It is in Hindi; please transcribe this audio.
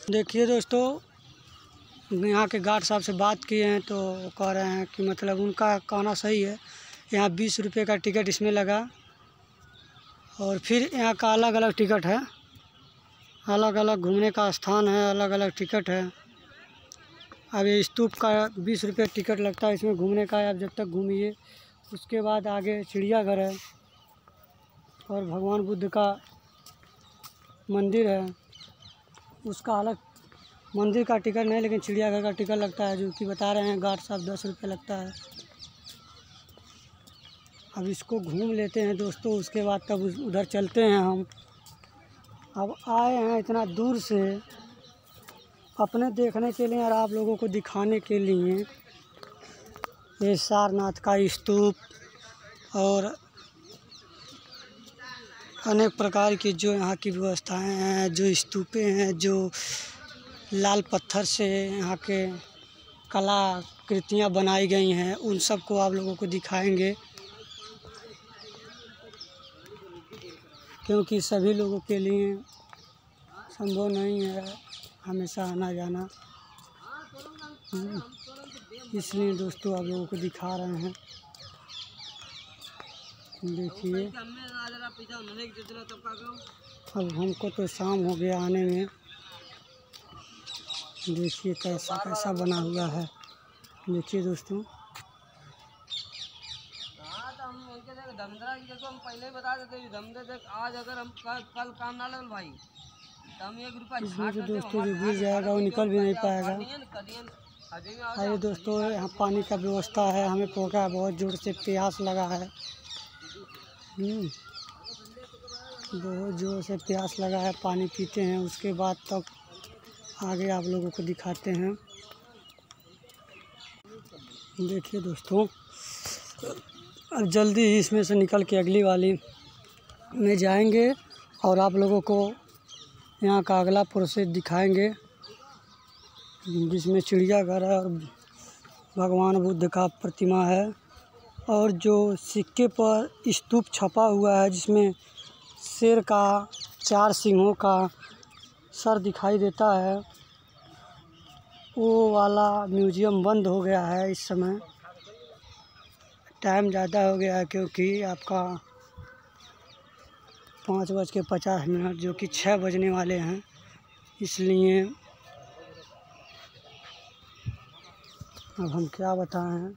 देखिए दोस्तों, यहाँ के गार्ड साहब से बात किए हैं तो वो कह रहे हैं कि मतलब उनका कहना सही है। यहाँ 20 रुपये का टिकट इसमें लगा और फिर यहाँ का अलग अलग टिकट है, अलग अलग घूमने का स्थान है, अलग अलग टिकट है। अब ये स्तूप का 20 रुपये टिकट लगता है इसमें घूमने का, आप जब तक घूमिए। उसके बाद आगे चिड़ियाघर है और भगवान बुद्ध का मंदिर है, उसका अलग मंदिर का टिकट नहीं, लेकिन चिड़ियाघर का टिकट लगता है, जो कि बता रहे हैं गार्ड साहब 10 रुपये लगता है। अब इसको घूम लेते हैं दोस्तों, उसके बाद तब उधर चलते हैं हम। अब आए हैं इतना दूर से अपने देखने के लिए और आप लोगों को दिखाने के लिए ये सारनाथ का स्तूप और अनेक प्रकार की जो यहाँ की व्यवस्थाएं हैं, जो स्तूपें हैं, जो लाल पत्थर से यहाँ के कलाकृतियाँ बनाई गई हैं, उन सब को आप लोगों को दिखाएंगे, क्योंकि सभी लोगों के लिए संभव नहीं है हमेशा आना जाना। इसलिए दोस्तों आप लोगों को दिखा रहे हैं। देखिए, अब हमको तो शाम हो गया आने में। देखिए कैसा कैसा बना हुआ है। देखिए दोस्तों, हम पहले ही बता देते आज अगर हम कल काम ना लगल भाई तो हम 1 रुपया इसमें तो दोस्तों जो गिर जाएगा वो निकल भी नहीं पाएगा। अरे दोस्तों, यहाँ पानी का व्यवस्था है, हमें पोखा बहुत जोर से प्यास लगा है। बहुत जोर से प्यास लगा है, पानी पीते हैं, उसके बाद तब आगे आप लोगों को दिखाते हैं। देखिए दोस्तों, अब जल्दी ही इसमें से निकल के अगली वाली में जाएंगे और आप लोगों को यहाँ का अगला प्रोसेस दिखाएंगे, जिसमें चिड़ियाघर है और भगवान बुद्ध का प्रतिमा है और जो सिक्के पर स्तूप छपा हुआ है, जिसमें शेर का 4 सींगों का सर दिखाई देता है, वो वाला म्यूजियम बंद हो गया है इस समय। टाइम ज़्यादा हो गया है, क्योंकि आपका 5:50 जो कि 6 बजने वाले हैं, इसलिए अब हम क्या बताएं।